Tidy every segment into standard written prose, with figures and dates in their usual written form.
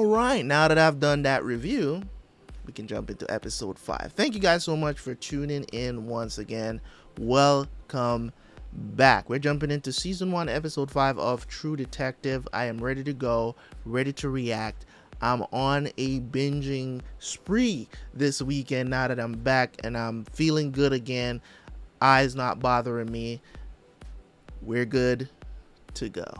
All right, now that I've done that review, we can jump into episode 5. Thank you guys so much for tuning in once again. Welcome back. We're jumping into season 1, episode 5 of True Detective. I am ready to go, ready to react. I'm on a binging spree this weekend now that I'm back and I'm feeling good again. Eyes not bothering me. We're good to go.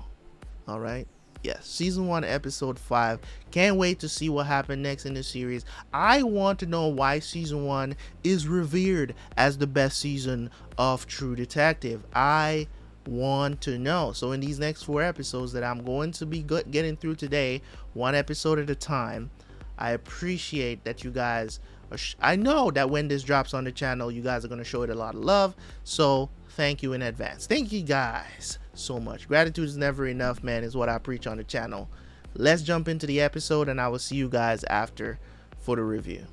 All right. Yes, season 1, episode 5. Can't wait to see what happened next in the series. I want to know why season 1 is revered as the best season of True Detective. I want to know. So in these next 4 episodes that I'm going to be getting through today, 1 episode at a time, I appreciate that you guys are I know that when this drops on the channel, you guys are going to show it a lot of love. So thank you in advance. Thank you guys so much. Gratitude is never enough, man, is what I preach on the channel. Let's jump into the episode and I will see you guys after for the review.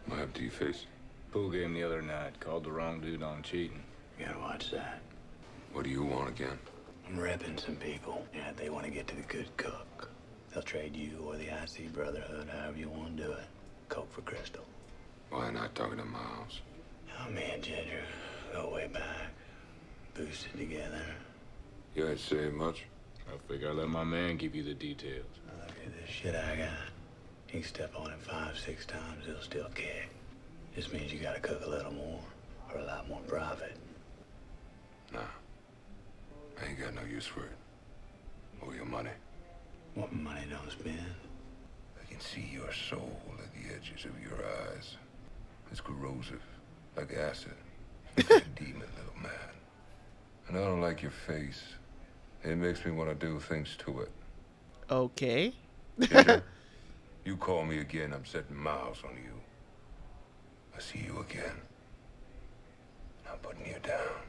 What happened to your face? Pool game the other night. Called the wrong dude on cheating. You gotta watch that. What do you want again? I'm repping some people. Yeah, they want to get to the good cook. They'll trade you or the IC Brotherhood, however you want to do it. Coke for Crystal. Why not talking to Miles? Oh, me and Ginger go way back. Boosted together. You ain't saying much? I figure I'll let my man give you the details. Now look at this shit I got. You can step on it 5, 6 times, it'll still kick. Just means you gotta cook a little more or a lot more profit. Nah. I ain't got no use for it. Or your money. What money don't spend. I can see your soul at the edges of your eyes. It's corrosive, like acid. It's a demon, little man. And I don't like your face. It makes me want to do things to it. Okay. Ginger, you call me again, I'm setting miles on you. I see you again. I'm putting you down.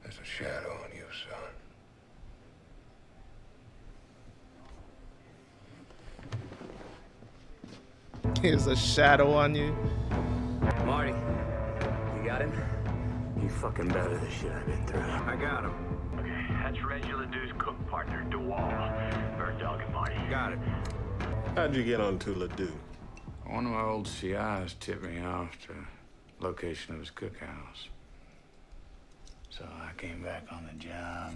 There's a shadow on you, son. There's a shadow on you. Marty, you got him? You fucking better the shit I've been through. I got him. Okay, that's Reggie Ledoux's cook partner, DeWall. Bird Dog and Marty. Got it. How'd you get onto Ledoux? One of my old CIs tipped me off to location of his cookhouse. So I came back on the job.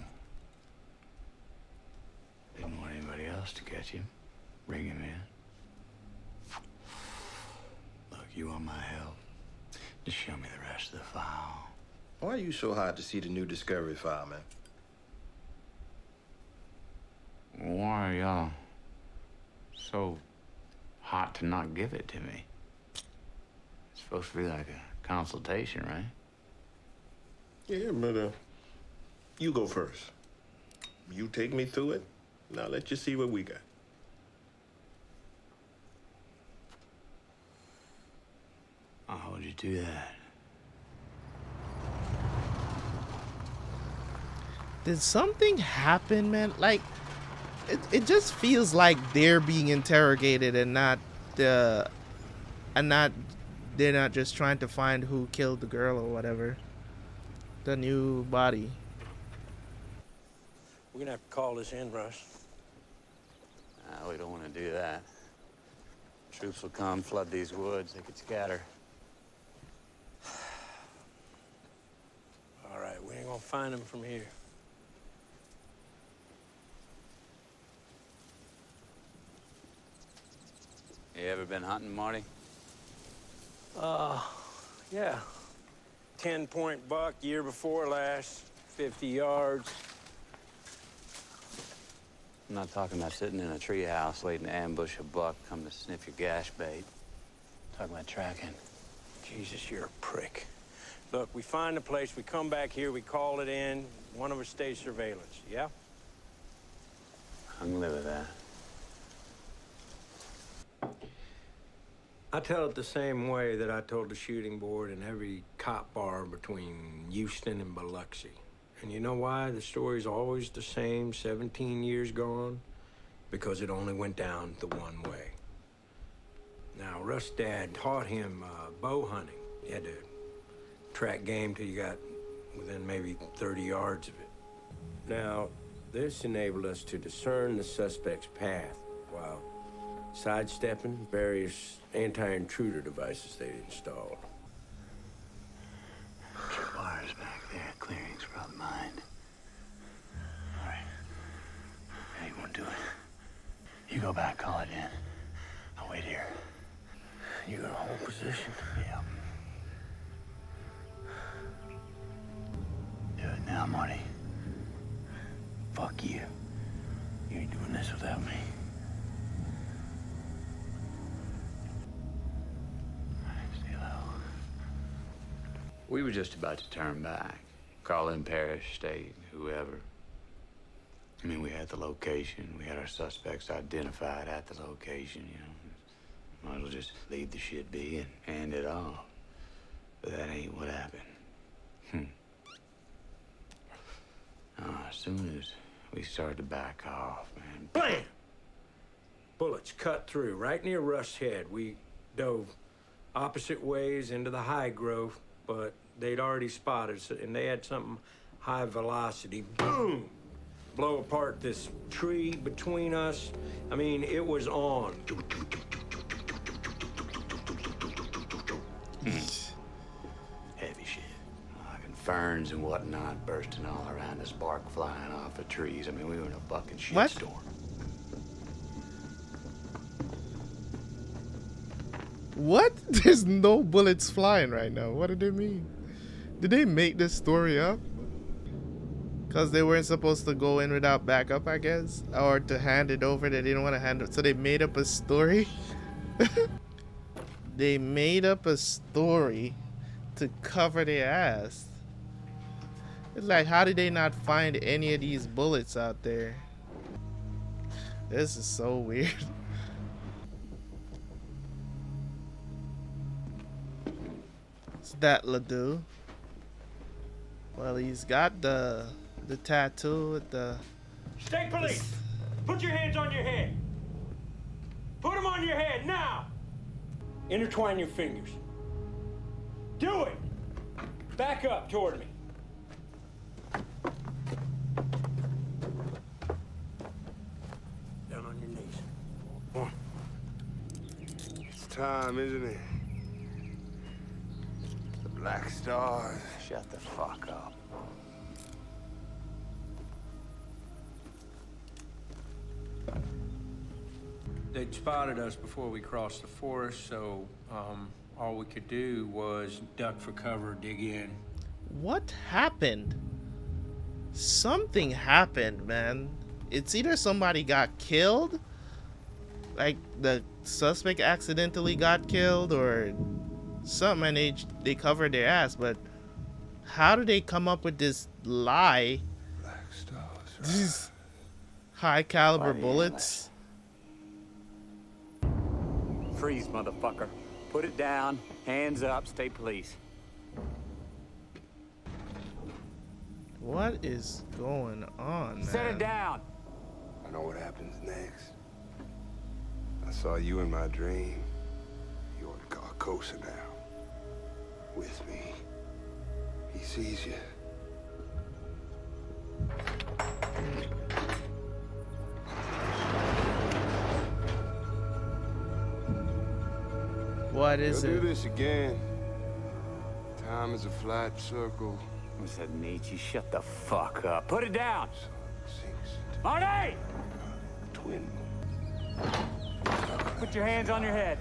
Didn't want anybody else to catch him. Bring him in. Look, you want my help? Just show me the rest of the file. Why are you so hot to see the new Discovery file, man? Why are y'all so hot to not give it to me? It's supposed to be like a consultation, right? Yeah, but you go first. You take me through it. Now let you see what we got. I'll hold you to that. Did something happen, man? Like, it just feels like they're being interrogated and they're not just trying to find who killed the girl or whatever. The new body. We're gonna have to call this in, Russ. We don't want to do that. Troops will come, flood these woods. They could scatter. All right, we ain't gonna find them from here. You ever been hunting, Marty? Yeah. 10-point buck year before last, 50 yards. I'm not talking about sitting in a treehouse waiting to ambush a buck, come to sniff your gash bait. I'm talking about tracking. Jesus, you're a prick. Look, we find a place, we come back here, we call it in, one of us stays surveillance, yeah? I can live with that. I tell it the same way that I told the shooting board in every cop bar between Houston and Biloxi. And you know why the story's always the same, 17 years gone? Because it only went down the one way. Now, Russ' dad taught him bow hunting. You had to track game till you got within maybe 30 yards of it. Now, this enabled us to discern the suspect's path while sidestepping various anti-intruder devices they'd installed. Wires back there. Clearing's probably mine. All right. How you want to do it? You go back, call it in. I'll wait here. You gonna hold position? Yeah. Do it now, Marty. Fuck you. You ain't doing this without me. Stay low. We were just about to turn back, call in parish, state, whoever. I mean, we had the location, we had our suspects identified at the location, you know. Might as well just leave the shit be and hand it off. But that ain't what happened. As soon as we started to back off, man. Blam! Bullets cut through right near Rush's head. We dove opposite ways into the high growth, but they'd already spotted us, and they had something high velocity. Boom! Blow apart this tree between us. I mean, it was on. Heavy shit. Like ferns and whatnot bursting all around us, bark flying off of trees. I mean, we were in a fucking shitstorm. What? There's no bullets flying right now. What do they mean? Did they make this story up? Because they weren't supposed to go in without backup, I guess? Or to hand it over, they didn't want to hand it. So they made up a story? They made up a story to cover their ass. It's like, how did they not find any of these bullets out there? This is so weird. It's that Ledoux. Well, he's got the tattoo with the... State police! Put your hands on your head! Put them on your head, now! Intertwine your fingers. Do it! Back up toward me. Down on your knees. One. It's time, isn't it? The Black Stars. Shut the fuck up. They'd spotted us before we crossed the forest, so all we could do was duck for cover, dig in. What happened? Something happened, man. It's either somebody got killed, like the suspect accidentally got killed, or something, and they covered their ass. But how do they come up with this lie? Black Stars. These high caliber bullets. Freeze, motherfucker. Put it down. Hands up. State police. What is going on, man? Set it down. I know what happens next. I saw you in my dream. You ought to call Cohle now. With me. He sees you. What is You'll it? do this again. Time is a flat circle. I said, Nietzsche, shut the fuck up. Put it down. Sinks into Marty! twin. Put your hands on your head.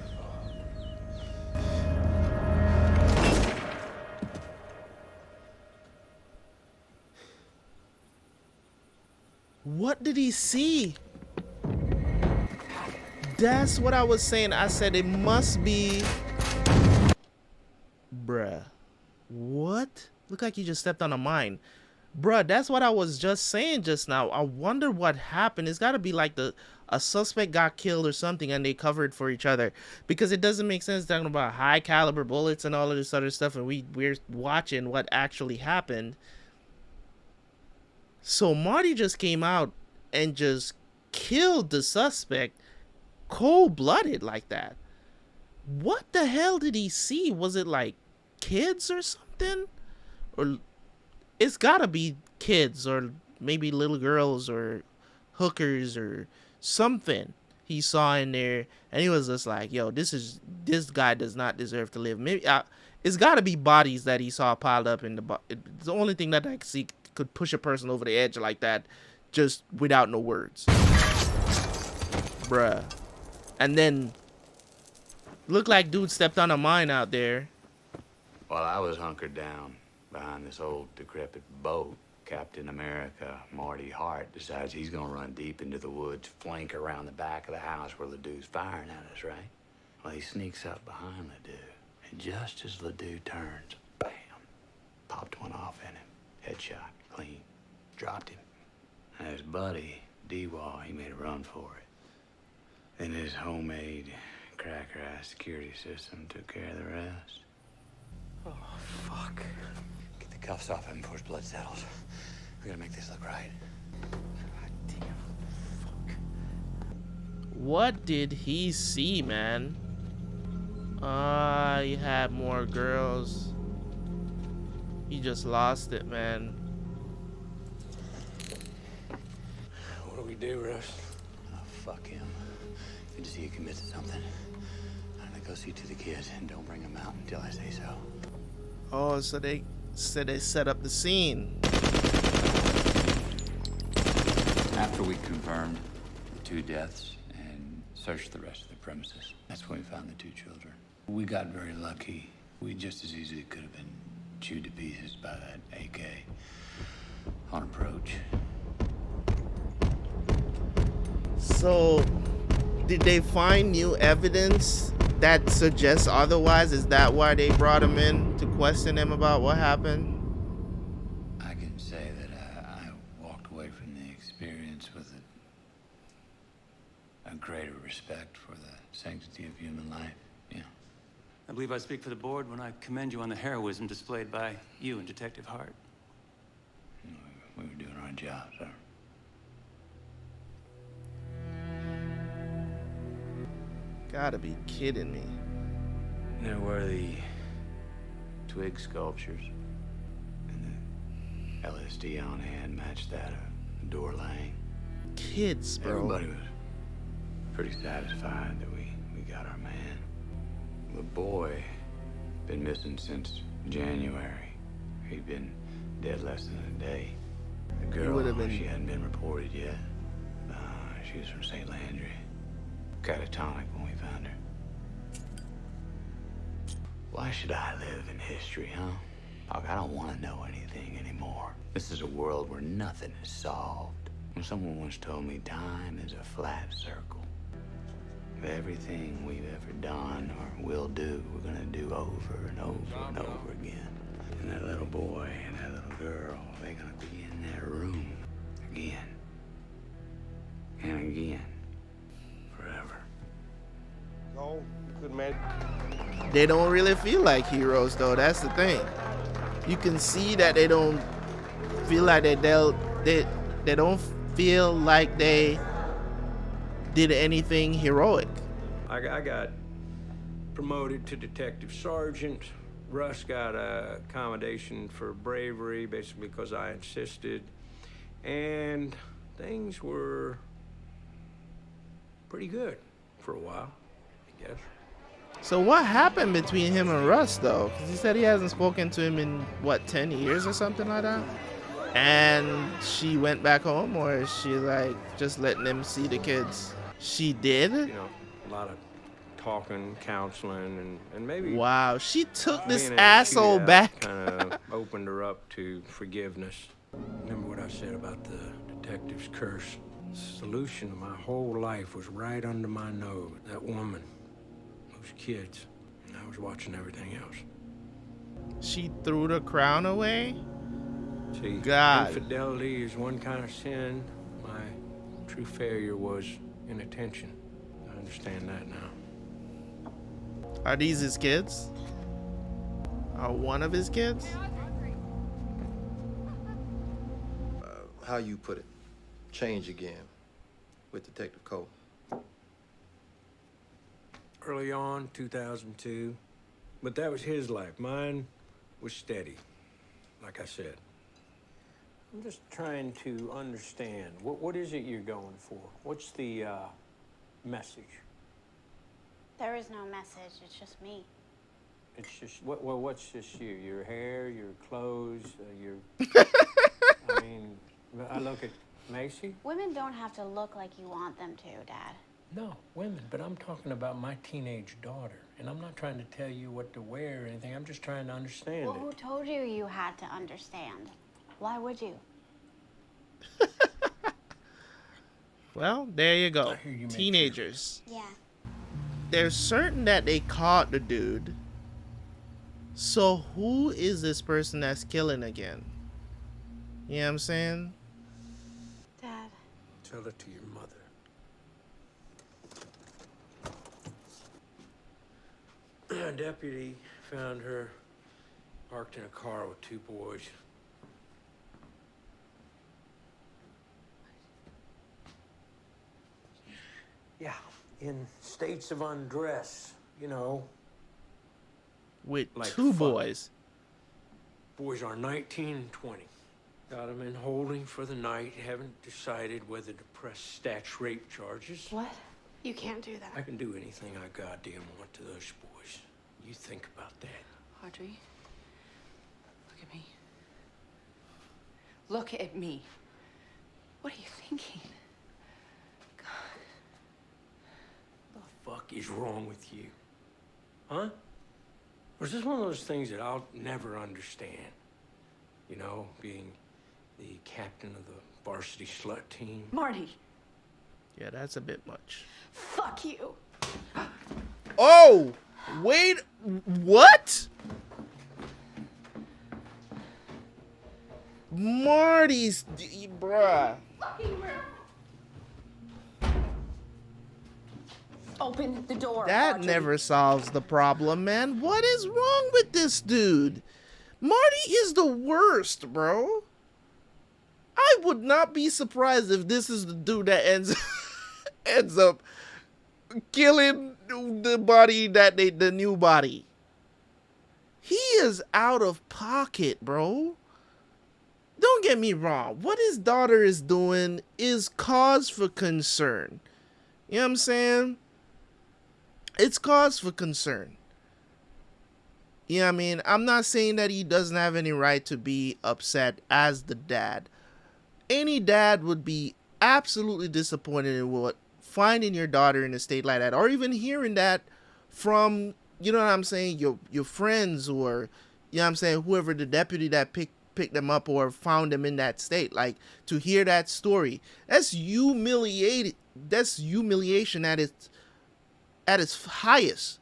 What did he see? That's what I was saying. I said it must be... Bruh. What? Look like you just stepped on a mine. Bruh, that's what I was just saying just now. I wonder what happened. It's got to be like a suspect got killed or something and they covered for each other. Because it doesn't make sense talking about high caliber bullets and all of this other stuff, and we're watching what actually happened. So Marty just came out and just killed the suspect cold-blooded like that. what the hell did he see? Was it like kids or something? Or it's gotta be kids or maybe little girls or hookers or something he saw in there, and he was just like, yo, this guy does not deserve to live. Maybe it's gotta be bodies that he saw piled up in it's the only thing that I could see could push a person over the edge like that, just without no words, bruh. And then looked like dude stepped on a mine out there. While I was hunkered down behind this old decrepit boat, Captain America, Marty Hart, decides he's gonna run deep into the woods, flank around the back of the house where Ledoux's firing at us, right? Well, he sneaks up behind Ledoux, and just as Ledoux turns, bam, popped one off in him. Headshot, clean, dropped him. And his buddy, D-Wall, he made a run for it. Then his homemade cracker-ass security system took care of the rest. Oh, fuck. Get the cuffs off him before his blood settles. We gotta make this look right. God damn. Fuck. What did he see, man? He had more girls. He just lost it, man. What do we do, Russ? Oh, fuck him. Good to see you commit to something. I'm gonna go see to the kids and don't bring them out until I say so. Oh, so they set up the scene. After we confirmed the 2 deaths and searched the rest of the premises, that's when we found the 2 children. We got very lucky. We just as easily could have been chewed to pieces by that AK on approach. So, did they find new evidence that suggests otherwise? Is that why they brought him in to question him about what happened? I can say that I walked away from the experience with a greater respect for the sanctity of human life. Yeah. I believe I speak for the board when I commend you on the heroism displayed by you and Detective Hart. We were doing our job, sir. Gotta be kidding me. There were the twig sculptures, and the LSD on hand matched that of the door laying. Kids, bro. Everybody was pretty satisfied that we got our man. The boy been missing since January. He'd been dead less than a day. The girl, she hadn't been reported yet. She was from St. Landry. Catatonic when we found her. Why should I live in history, huh? I don't want to know anything anymore. This is a world where nothing is solved. Someone once told me time is a flat circle. Everything we've ever done or will do, we're gonna do over and over and over again. And that little boy and that little girl, they're gonna be in that room again and again. Forever. Oh, good man. They don't really feel like heroes, though. That's the thing. You can see that they don't feel like they don't feel like they did anything heroic. I got promoted to detective sergeant. Russ got a accommodation for bravery, basically because I insisted. And things were pretty good for a while, I guess. So what happened between him and Russ, though? Because he said he hasn't spoken to him in, what, 10 years or something like that? And she went back home, or is she, like, just letting him see the kids? She did? You know, a lot of talking, counseling, and maybe... Wow, she took this being a asshole shootout back. kind of opened her up to forgiveness. Remember what I said about the detective's curse? The solution to my whole life was right under my nose. That woman, those kids. And I was watching everything else. She threw the crown away? See, God. infidelity is one kind of sin. My true failure was inattention. I understand that now. Are these his kids? Are one of his kids? How you put it, change again with Detective Cohle. early on, 2002. But that was his life. Mine was steady, like I said. I'm just trying to understand. What is it you're going for? What's the message? There is no message. It's just me. It's just, what's just you? Your hair, your clothes, your... I mean, I look at Macy. Women don't have to look like you want them to, Dad. No, women, but I'm talking about my teenage daughter. And I'm not trying to tell you what to wear or anything. I'm just trying to understand Well, it. who told you you had to understand? Why would you? Well, there you go. I hear you, Teenagers. Yeah. They're certain that they caught the dude. So who is this person that's killing again? You know what I'm saying? Dad. Tell it to your mother. A deputy found her parked in a car with two boys. Yeah, in states of undress, you know. With Like two fuck. boys. Boys are 19 and 20. Got them in holding for the night. Haven't decided whether to press Statch rape charges. What? You can't do that. I can do anything I goddamn want to those boys. You think about that. Audrey, look at me. Look at me. What are you thinking? What the fuck is wrong with you? Huh? Or is this one of those things that I'll never understand? You know, being the captain of the varsity slut team. Marty, Yeah, that's a bit much. fuck you. Oh! Wait, what? Marty's, bruh. Fucking room. Open the door. That Audrey. never solves the problem, man. What is wrong with this dude? Marty is the worst, bro. I would not be surprised if this is the dude that ends up killing the body the new body. He is out of pocket, bro. Don't get me wrong. What his daughter is doing is cause for concern. You know what I'm saying? It's cause for concern. You know what I mean? I'm not saying that he doesn't have any right to be upset as the dad. Any dad would be absolutely disappointed in what finding your daughter in a state like that, or even hearing that from, you know what I'm saying, your friends, or, you know what I'm saying, whoever the deputy that picked them up or found them in that state. Like, to hear that story, that's humiliated. That's humiliation at its highest.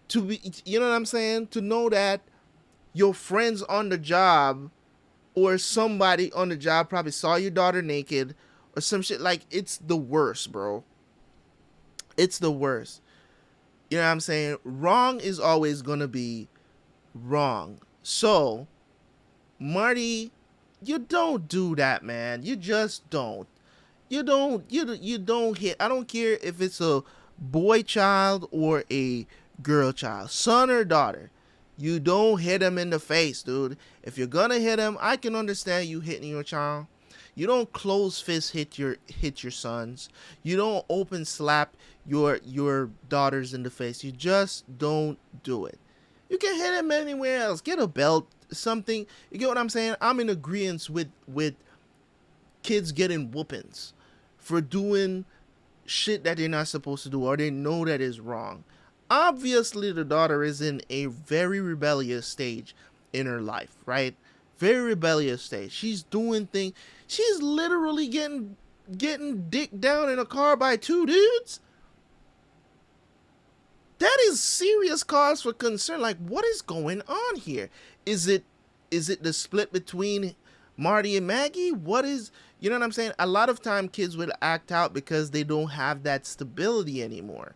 To be, you know what I'm saying, to know that your friends on the job or somebody on the job probably saw your daughter naked or some shit. Like, it's the worst, bro. It's the worst. You know what I'm saying? Wrong is always gonna be wrong. So, Marty, you don't do that, man. You just don't. You don't hit. I don't care if it's a boy child or a girl child, son or daughter. You don't hit him in the face, dude. If you're gonna hit him, I can understand you hitting your child. You don't close fist hit your sons. You don't open slap your daughters in the face. You just don't do it. You can hit him anywhere else. Get a belt, something. You get what I'm saying? I'm in agreement with kids getting whoopings for doing shit that they're not supposed to do, or they know that is wrong. Obviously, the daughter is in a very rebellious stage in her life, right? Very rebellious stage. She's doing things. She's literally getting dicked down in a car by two dudes. That is serious cause for concern. Like, what is going on here? Is it the split between Marty and Maggie? What is, you know what I'm saying? A lot of time kids will act out because they don't have that stability anymore.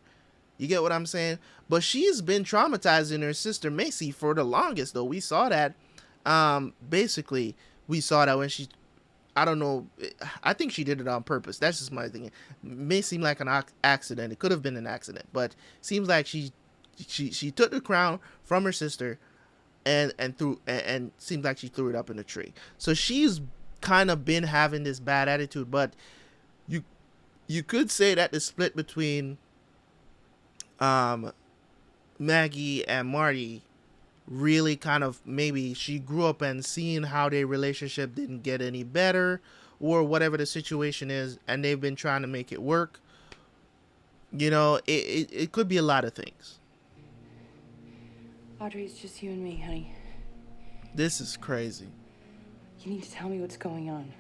You get what I'm saying? But she's been traumatizing her sister Macy for the longest, though. We saw that. Basically, we saw that when she I don't know. I think she did it on purpose. That's just my thing. It may seem like an accident. It could have been an accident, but seems like she took the crown from her sister and seems like she threw it up in a tree. So she's kind of been having this bad attitude, but you could say that the split between Maggie and Marty really kind of, maybe she grew up and seeing how their relationship didn't get any better or whatever the situation is, and they've been trying to make it work. It could be a lot of things. Audrey, it's just you and me, honey. This is crazy. You need to tell me what's going on.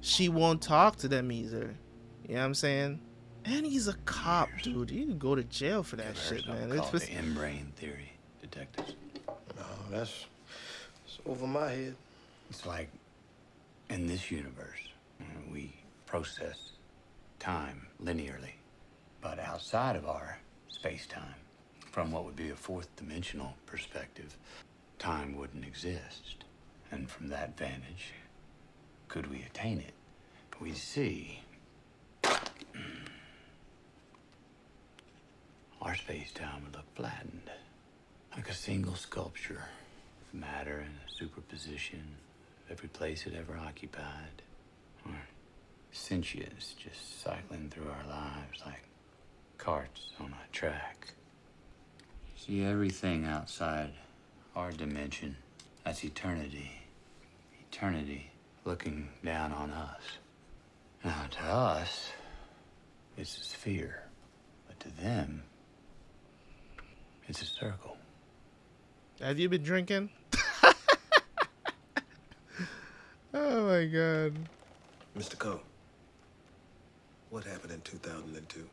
She won't talk to them either. You know what I'm saying? And he's a cop, dude. You can go to jail for that shit, man. It's the in-brain theory, detectives. No, that's over my head. It's like in this universe, we process time linearly, but outside of our space-time, from what would be a fourth dimensional perspective, time wouldn't exist. And from that vantage, could we attain it? We see our space-time would look flattened, like a single sculpture of matter in a superposition of every place it ever occupied, or sentience just cycling through our lives like carts on a track. See, everything outside our dimension, that's eternity. Eternity looking down on us. Now, to us, it's a sphere, but to them, it's a circle. Have you been drinking? Oh my God. Mr. Cohle, what happened in 2002?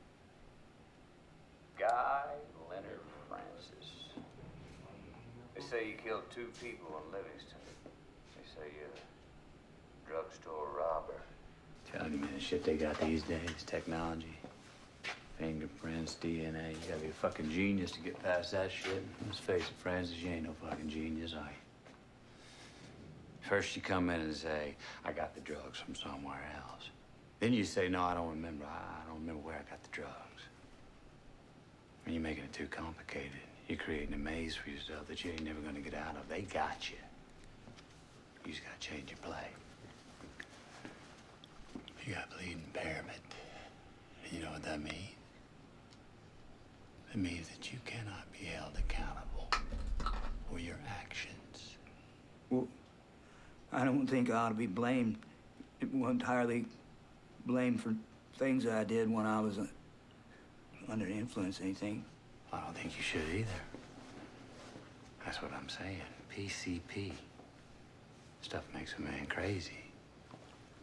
Guy Leonard Francis. They say you killed 2 people in Livingston. They say you're a drugstore robber. Tell you, man, the shit they got these days, technology, fingerprints, DNA. You gotta be a fucking genius to get past that shit. Let's face it, Francis, you ain't no fucking genius, are you? First you come in and say, I got the drugs from somewhere else. Then you say, no, I don't remember. I don't remember where I got the drugs. And you're making it too complicated. You're creating a maze for yourself that you ain't never gonna get out of. They got you. You just gotta change your play. You got bleed impairment. And you know what that means? It means that you cannot be held accountable for your actions. Well, I don't think I ought to be blamed. It wasn't entirely blamed for things I did when I was under influence or anything. I don't think you should either. That's what I'm saying. PCP. Stuff makes a man crazy.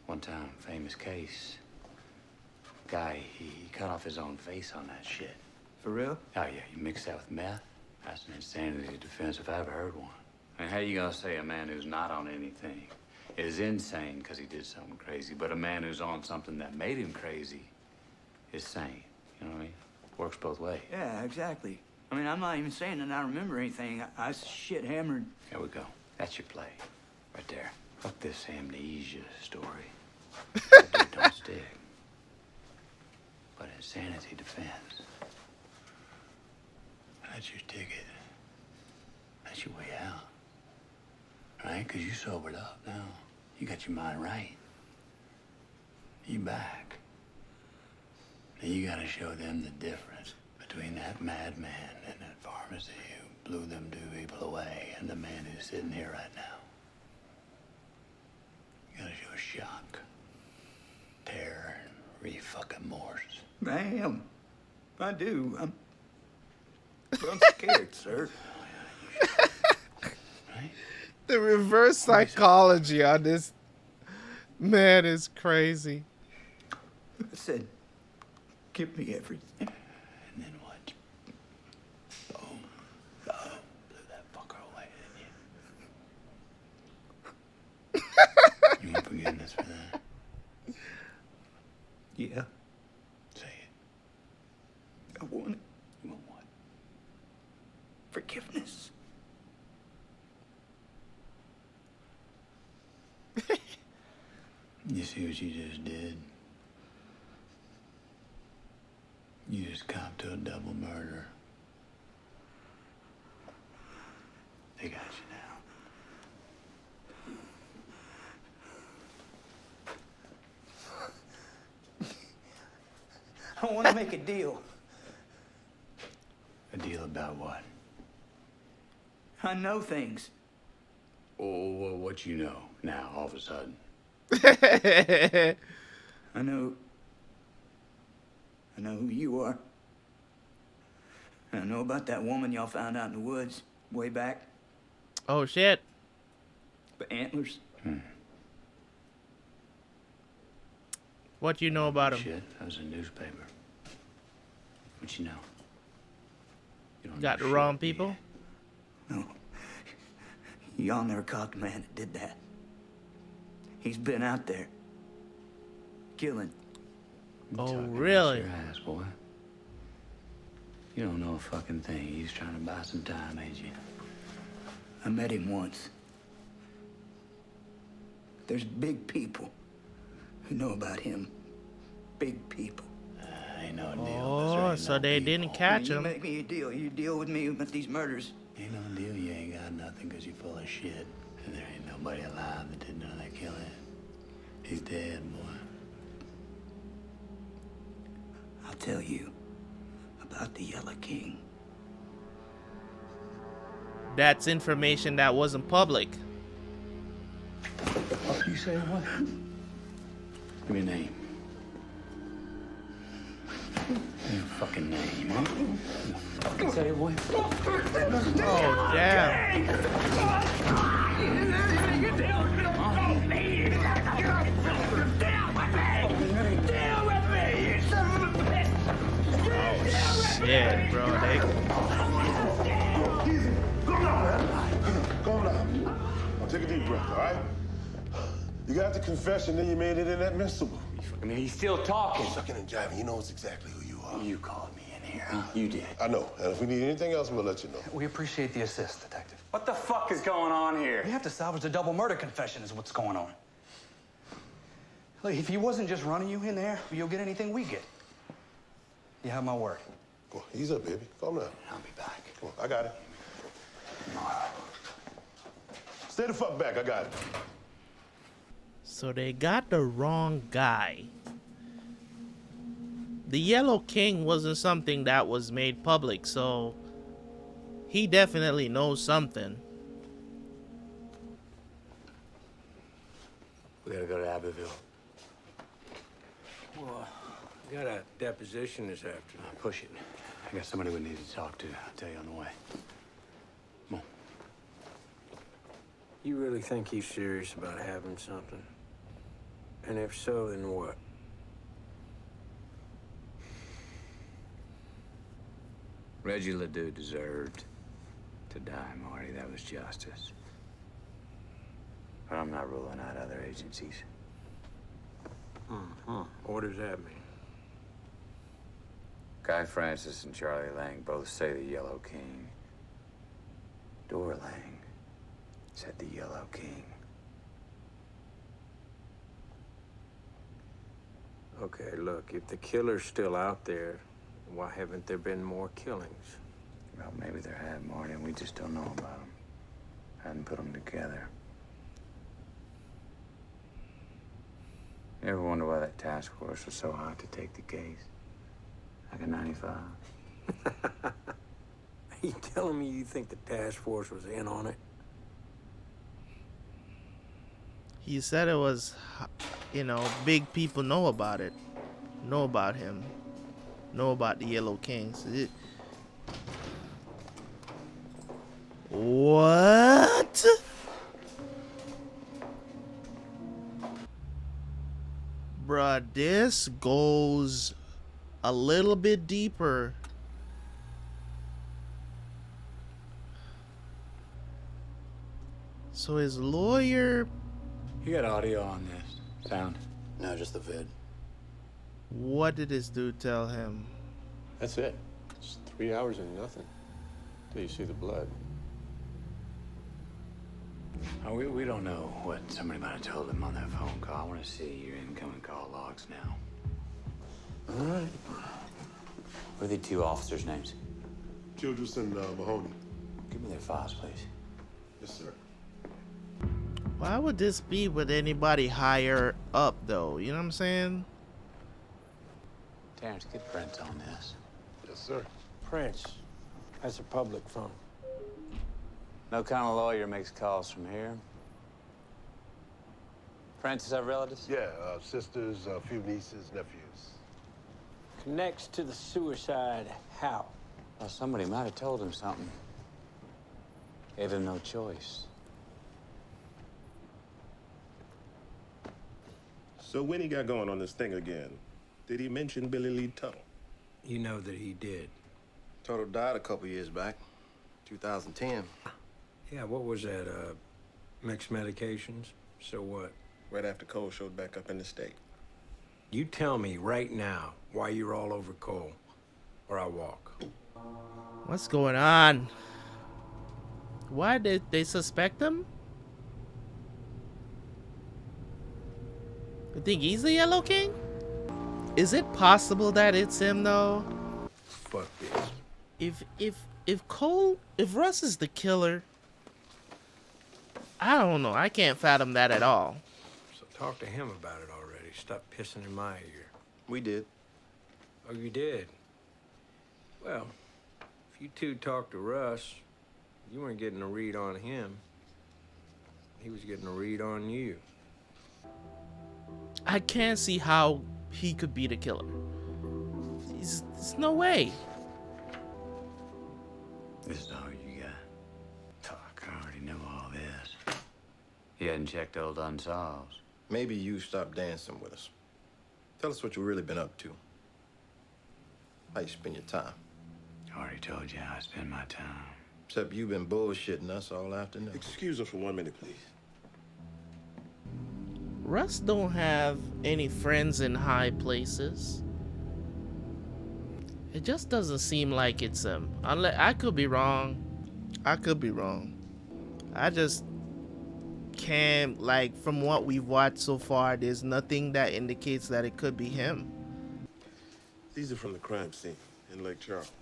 One time, famous case. Guy, he cut off his own face on that shit. For real? Oh, yeah, you mix that with meth? That's an insanity defense if I ever heard one. And how you gonna say a man who's not on anything is insane because he did something crazy, but a man who's on something that made him crazy is sane? You know what I mean? Works both ways. Yeah, exactly. I mean, I'm not even saying that I remember anything. I was shit hammered. There we go. That's your play. Right there. Fuck this amnesia story. It don't stick. But insanity defense. That's your ticket. That's your way out. Right? Because you sobered up now. You got your mind right. You back. Now you gotta show them the difference between that madman in that pharmacy who blew them 2 people away and the man who's sitting here right now. You gotta show shock, terror, and re-fucking-morse. Damn. I do. I'm scared, sir. Right? The reverse psychology on this man is crazy. I said, give me everything. And then what? Boom. Boom. Blew that fucker away, didn't you? You want forgiveness for that? Yeah, Say it. I want it. You want what? Forgiveness. You see what you just did? You just copped to a double murder. They got you now. I want to make a deal. A deal about what? I know things. Oh, well, what you know now, all of a sudden? I know who you are. And I know about that woman y'all found out in the woods way back. Oh shit. The antlers. What you know about him? Shit, that was a newspaper. What you know? You don't Got know the wrong shit, people? No. Y'all never caught the man that did that. He's been out there. Killing. Oh, really? Your ass, boy. You don't know a fucking thing. He's trying to buy some time, ain't you? I met him once. There's big people who know about him. Big people. Ain't no deal. Oh, so they didn't catch You him. make me a deal. You deal with me with these murders. Ain't no deal. You ain't got nothing because you're full of shit. And there ain't nobody alive that did none of that killing. He's dead, boy. I'll tell you about the Yellow King. That's information that wasn't public. What you say, what? Give me a name. Give me a fucking name, huh? Fucking say, boy. Oh, damn. Shit, bro. Calm down. Now take a deep breath, all right? You got the confession, then you made it inadmissible. I mean, he's still talking. Sucking and jiving, you know exactly who you are. You called me in here, huh? You did. I know, and if we need anything else, we'll let you know. We appreciate the assist, Detective. What the fuck is going on here? We have to salvage the double murder confession is what's going on. Look, if he wasn't just running you in there, you'll get anything we get. You have my word. Come on, ease up, baby. Calm down. I'll be back. Come on, I got it. Stay the fuck back, I got it. So they got the wrong guy. The Yellow King wasn't something that was made public, so he definitely knows something. We gotta go to Abbeville. Well, I got a deposition this afternoon. Push it. I got somebody we need to talk to. I'll tell you on the way. Come on. You really think he's serious about having something? And if so, then what? Reggie Ledoux deserved to die, Marty. That was justice. But I'm not ruling out other agencies. What does that mean? Guy Francis and Charlie Lang both say the Yellow King. Dora Lang said the Yellow King. Okay, look, if the killer's still out there, why haven't there been more killings? Well, maybe there have, Marty, and we just don't know about them. Hadn't put them together. You ever wonder why that task force was so hot to take the case? Like a 95. Are you telling me you think the task force was in on it? He said it was, you know, big people know about it. Know about him. Know about the Yellow Kings. What? Bruh, this goes a little bit deeper. So his lawyer... You got audio on this? Sound? No, just the vid. What did this dude tell him? That's it. It's 3 hours and nothing. Till you see the blood. Oh, we don't know what somebody might have told them on that phone call. I want to see your incoming call logs now. All right. What are the two officers' names? Childress and Mahoney. Give me their files, please. Yes, sir. Why would this be with anybody higher up, though? You know what I'm saying? Terrence, get Prince on this. Yes, sir. Prince. That's a public phone. No kind of lawyer makes calls from here. Francis have relatives? Yeah, sisters, a few nieces, nephews. Connects to the suicide. How? Well, somebody might have told him something. Gave him no choice. So when he got going on this thing again, did he mention Billy Lee Tunnel? You know that he did. Toto died a couple years back, 2010. Yeah, what was that, mixed medications? So what? Right after Cohle showed back up in the state. You tell me right now why you're all over Cohle, or I walk. What's going on? Why did they suspect him? You think he's the Yellow King? Is it possible that it's him though? Fuck this. If Russ is the killer, I don't know. I can't fathom that at all. So talk to him about it already. Stop pissing in my ear. We did. Oh, you did? Well, if you two talked to Russ, you weren't getting a read on him. He was getting a read on you. I can't see how he could be the killer. There's no way. This is all you got. Talk, I already know all this. He hadn't checked old Unsolves. Maybe you stop dancing with us. Tell us what you've really been up to. How you spend your time. I already told you how I spend my time. Except you've been bullshitting us all afternoon. Excuse us for 1 minute, please. Russ don't have any friends in high places. It just doesn't seem like it's him. Unless I could be wrong. I could be wrong. I just can't, like, from what we've watched so far, there's nothing that indicates that it could be him. These are from the crime scene in Lake Charles.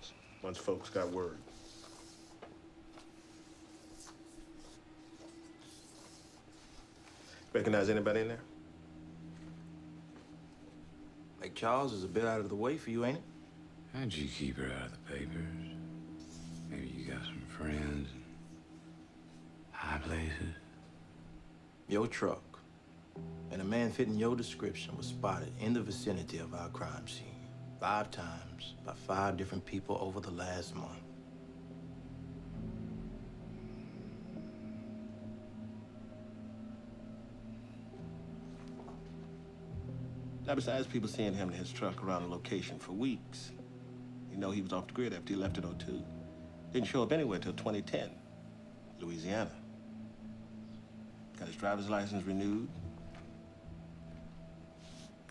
Once folks got word. Recognize anybody in there? Lake Charles is a bit out of the way for you, ain't it? How'd you keep her out of the papers? Maybe you got some friends in high places? Your truck and a man fitting your description was spotted in the vicinity of our crime scene 5 times by 5 different people over the last month. Now, besides people seeing him in his truck around the location for weeks, you know he was off the grid after he left in '02. Didn't show up anywhere till 2010, Louisiana. Got his driver's license renewed.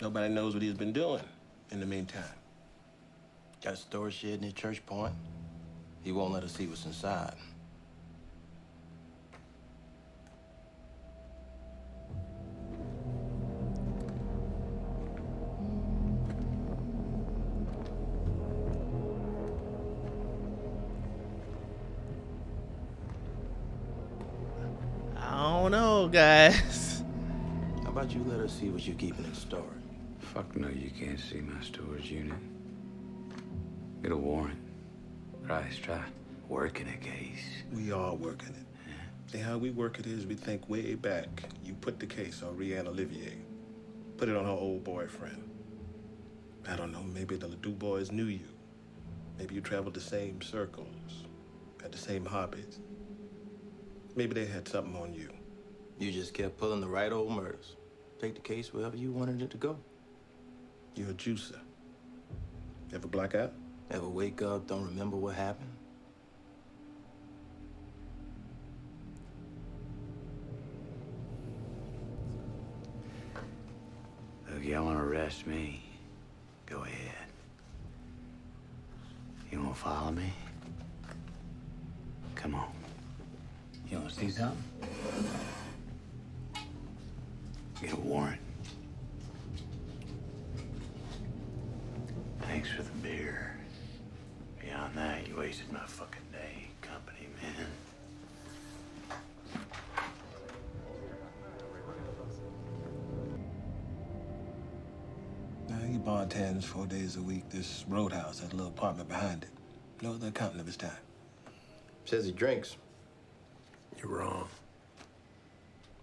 Nobody knows what he's been doing in the meantime. Got a storage shed near Church Point. He won't let us see what's inside. I don't know, guys. How about you let us see what you're keeping in storage? Fuck no, you can't see my storage unit. Get a warrant. Christ, try working a case. We are working it. See, how we work it is we think way back. You put the case on Rihanna Olivier. Put it on her old boyfriend. I don't know, maybe the Du Bois knew you. Maybe you traveled the same circles, had the same hobbies. Maybe they had something on you. You just kept pulling the right old murders. Take the case wherever you wanted it to go. You're a juicer. Ever black out? Ever wake up, don't remember what happened? Look, y'all want to arrest me? Go ahead. You want to follow me? Come on. You don't Want to see something? Get a warrant. Thanks for the beer. Beyond that, you wasted my fucking day. Company, man. Now, he bartends 4 days a week, this roadhouse, that little apartment behind it. No other accountant of his time. Says he drinks. You're wrong.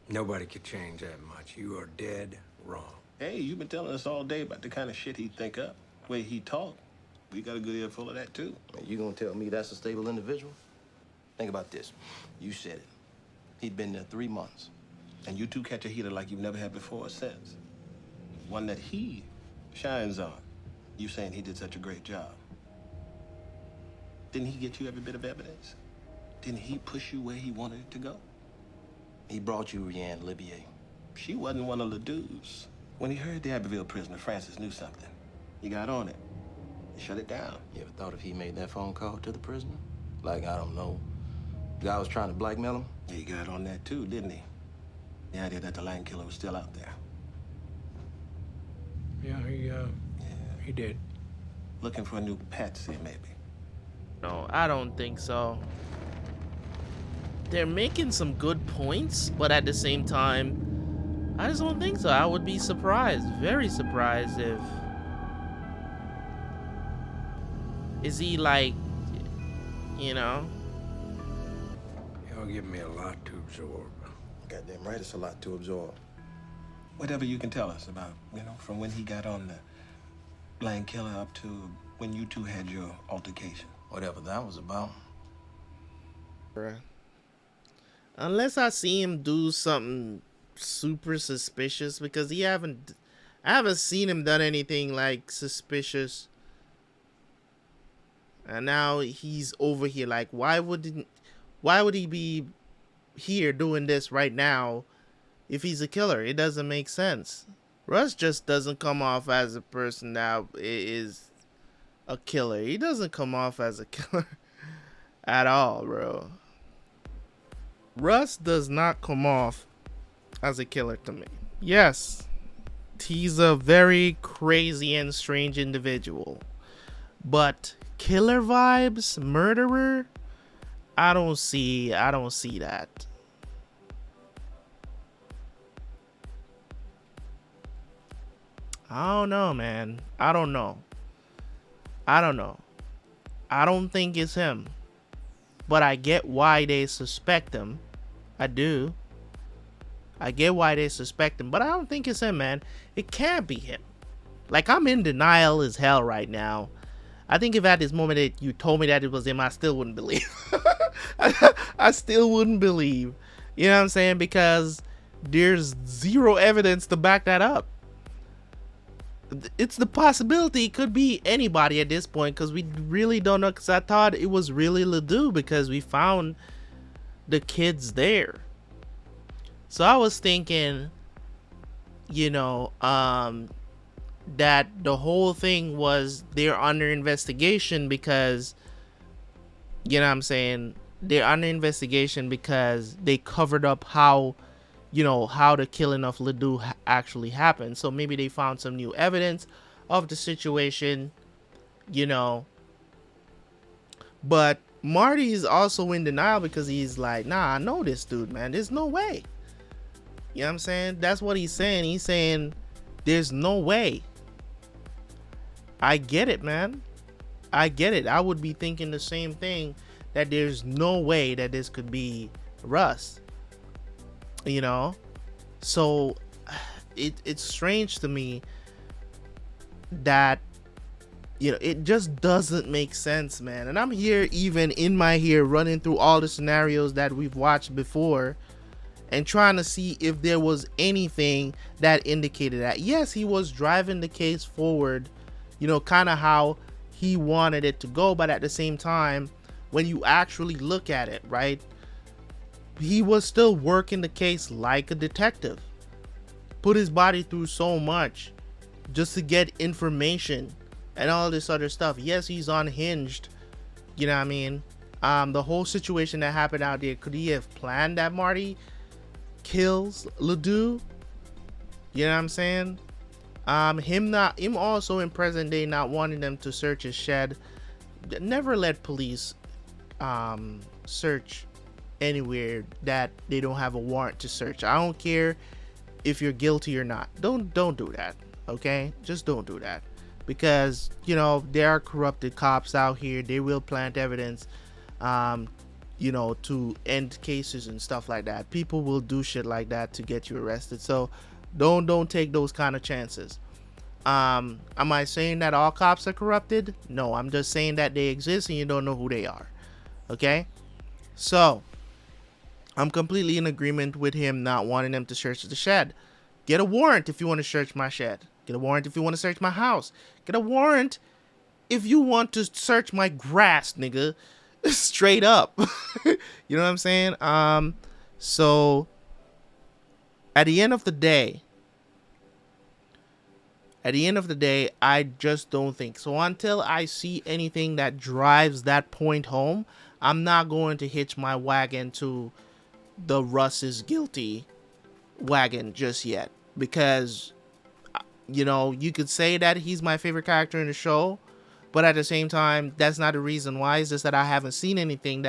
Nobody could change that much. You are dead wrong. Hey, you've been telling us all day about the kind of shit he'd think up, way he talk. We got a good ear full of that, too. You gonna tell me that's a stable individual? Think about this. You said it. He'd been there 3 months. And you two catch a heater like you've never had before or since. One that he shines on. You saying he did such a great job. Didn't he get you every bit of evidence? Didn't he push you where he wanted it to go? He brought you Rianne Olivier. She wasn't one of the dudes. When he heard the Abbeville prisoner, Francis knew something. He got on it. He shut it down. You ever thought if he made that phone call to the prisoner? Like, I don't know, the guy was trying to blackmail him? He got on that too, didn't he? The idea that the Lang killer was still out there. Yeah, he did. Looking for a new patsy, maybe. No, I don't think so. They're making some good points, but at the same time, I just don't think so. I would be surprised, very surprised if... Is he like, you know? Y'all give me a lot to absorb. Goddamn right, it's a lot to absorb. Whatever you can tell us about, from when he got on the Lang killer up to when you two had your altercation. Whatever that was about. Bruh. Unless I see him do something super suspicious, because I haven't seen him done anything like suspicious. And now he's over here. Like, why would he be here doing this right now if he's a killer? It doesn't make sense. Russ just doesn't come off as a person that is a killer. He doesn't come off as a killer at all, bro. Russ does not come off as a killer to me. Yes, he's a very crazy and strange individual, but killer vibes, murderer, I don't see that. I don't know, man. I don't know. I don't think it's him, but I get why they suspect him. I do. I get why they suspect him, but I don't think it's him, man. It can't be him. Like, I'm in denial as hell right now. I think if at this moment that you told me that it was him, I still wouldn't believe. I still wouldn't believe. You know what I'm saying? Because there's zero evidence to back that up. It's the possibility it could be anybody at this point, because we really don't know. Because I thought it was really Ledoux because we found the kids there. So I was thinking, that the whole thing was they're under investigation because, they're under investigation because they covered up how the killing of Ledoux actually happened. So maybe they found some new evidence of the situation, But Marty is also in denial because he's like, nah, I know this dude, man. There's no way. You know what I'm saying? That's what he's saying. He's saying there's no way. I get it, man. I get it. I would be thinking the same thing, that there's no way that this could be Russ. So it's strange to me that it just doesn't make sense, man. And I'm here, even in my here, running through all the scenarios that we've watched before and trying to see if there was anything that indicated that yes, he was driving the case forward, kind of how he wanted it to go. But at the same time, when you actually look at it, right, he was still working the case like a detective. Put his body through so much just to get information and all this other stuff. Yes, he's unhinged, the whole situation that happened out there, could he have planned that Marty kills Ledoux? You know what I'm saying? Him also in present day not wanting them to search his shed. Never let police search anywhere that they don't have a warrant to search. I don't care if you're guilty or not. Don't do that. Okay, just don't do that, because you know there are corrupted cops out here. They will plant evidence, you know, to end cases and stuff like that. People will do shit like that to get you arrested. So don't take those kind of chances. Am I saying that all cops are corrupted? No, I'm just saying that they exist and you don't know who they are. Okay, so I'm completely in agreement with him not wanting them to search the shed. Get a warrant if you want to search my shed. Get a warrant if you want to search my house. Get a warrant if you want to search my grass, nigga. Straight up. You know what I'm saying? So at the end of the day, I just don't think so. Until I see anything that drives that point home, I'm not going to hitch my wagon to the Russ is guilty wagon just yet, because you know, you could say that he's my favorite character in the show, but at the same time, that's not the reason why. It's just that I haven't seen anything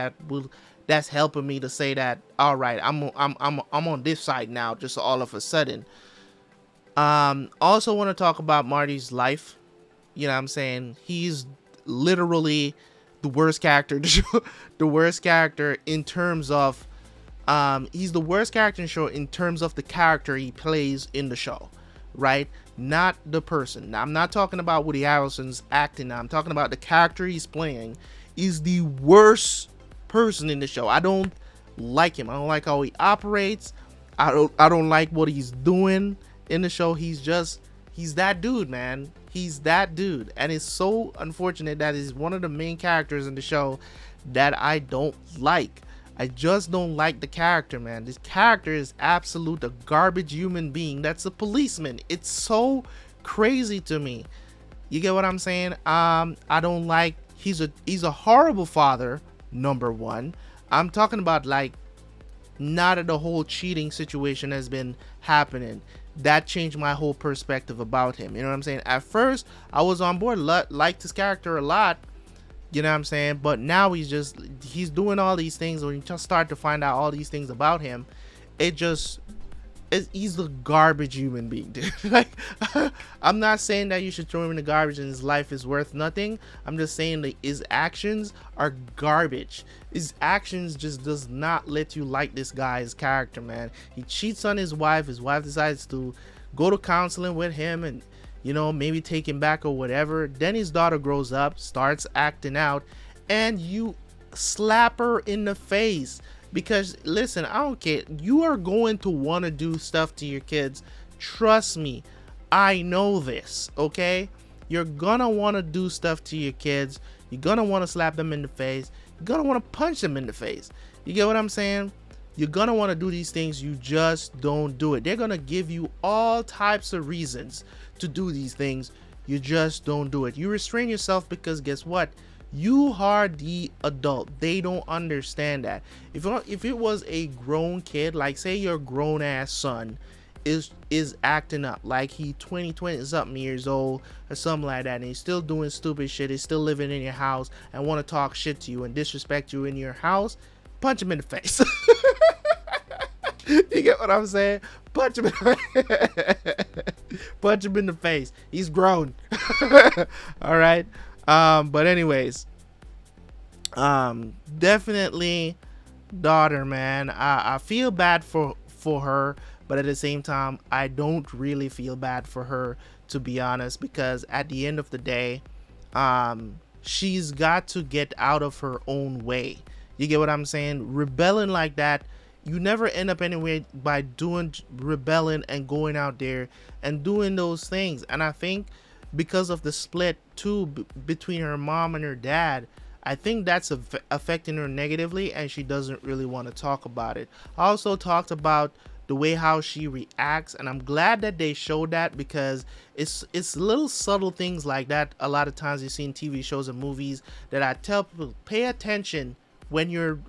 that's helping me to say that, all right, I'm on this side now, just all of a sudden. Also want to talk about Marty's life. You know what I'm saying? He's literally the worst character the worst character in terms of he's the worst character in the show in terms of the character he plays in the show, right? Not the person. Now, I'm not talking about Woody Harrelson's acting now. I'm talking about the character he's playing is the worst person in the show. I don't like him. I don't like how he operates. I don't like what he's doing in the show. He's that dude, man. He's that dude. And it's so unfortunate that he's one of the main characters in the show that I don't like. I just don't like the character, man. This character is absolute a garbage human being. That's a policeman. It's so crazy to me. You get what I'm saying? I don't like, he's a horrible father, number one. I'm talking about, like, now that the whole cheating situation has been happening, that changed my whole perspective about him. You know what I'm saying? At first, I was on board, liked his character a lot. You know what I'm saying? But now he's doing all these things. When you just start to find out all these things about him, he's a garbage human being, dude. Like, I'm not saying that you should throw him in the garbage and his life is worth nothing. I'm just saying that his actions are garbage. His actions just does not let you like this guy's character, man. He cheats on his wife. His wife decides to go to counseling with him and, you know, maybe take him back or whatever. Then his daughter grows up, starts acting out, and you slap her in the face. Because, listen, I don't care. You are going to want to do stuff to your kids. Trust me. I know this, okay? You're going to want to do stuff to your kids. You're going to want to slap them in the face. You're going to want to punch them in the face. You get what I'm saying? You're going to want to do these things. You just don't do it. They're going to give you all types of reasons to do these things. You just don't do it. You restrain yourself because guess what? You are the adult. They don't understand that. If it was a grown kid, like say your grown ass son is acting up like he 20 something years old or something like that, and he's still doing stupid shit, he's still living in your house and want to talk shit to you and disrespect you in your house, punch him in the face. You get what I'm saying? Punch him in the face. He's grown. All right. But anyways, definitely daughter, man. I feel bad for her, but at the same time, I don't really feel bad for her, to be honest, because at the end of the day, she's got to get out of her own way. You get what I'm saying? Rebelling like that, you never end up anywhere by rebelling and going out there and doing those things. And I think because of the split too between her mom and her dad, I think that's affecting her negatively, and she doesn't really want to talk about it. I also talked about the way how she reacts, and I'm glad that they showed that, because it's little subtle things like that a lot of times you see in TV shows and movies that I tell people, pay attention when you're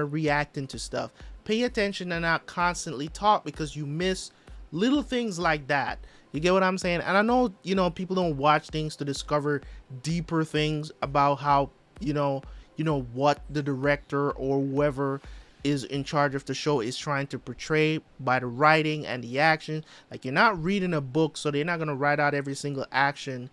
reacting to stuff. Pay attention and not constantly talk, because you miss little things like that. You get what I'm saying? And I know, you know, people don't watch things to discover deeper things about how, you know what the director or whoever is in charge of the show is trying to portray by the writing and the action. Like, you're not reading a book, so they're not going to write out every single action,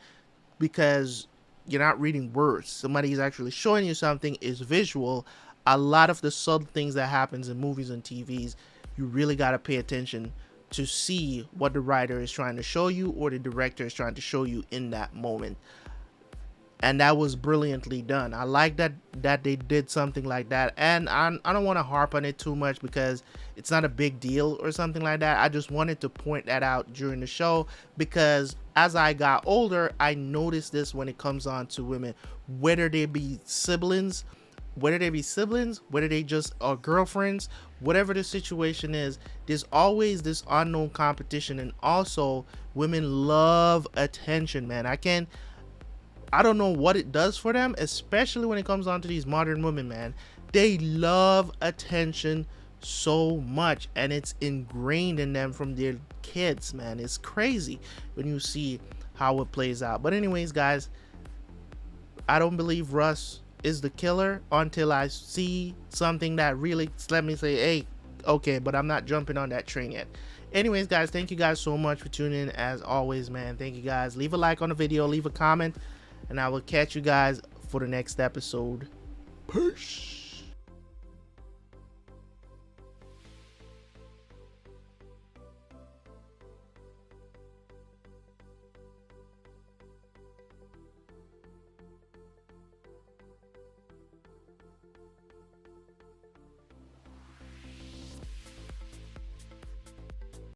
because you're not reading words. Somebody's actually showing you something, is visual. A lot of the subtle things that happens in movies and TVs, you really got to pay attention to see what the writer is trying to show you or the director is trying to show you in that moment. And that was brilliantly done. I like that they did something like that. And I don't want to harp on it too much, because it's not a big deal or something like that. I just wanted to point that out during the show, because as I got older, I noticed this when it comes on to women, whether they be siblings, whether they just are girlfriends, whatever the situation is, there's always this unknown competition. And also, women love attention, man. I don't know what it does for them, especially when it comes on to these modern women, man. They love attention so much, and it's ingrained in them from their kids, man. It's crazy when you see how it plays out. But anyways, guys, I don't believe Russ is the killer until I see something that really let me say, hey, okay, but I'm not jumping on that train yet. Anyways, guys, thank you guys so much for tuning in. As always, man, thank you guys. Leave a like on the video, leave a comment, and I will catch you guys for the next episode. Peace.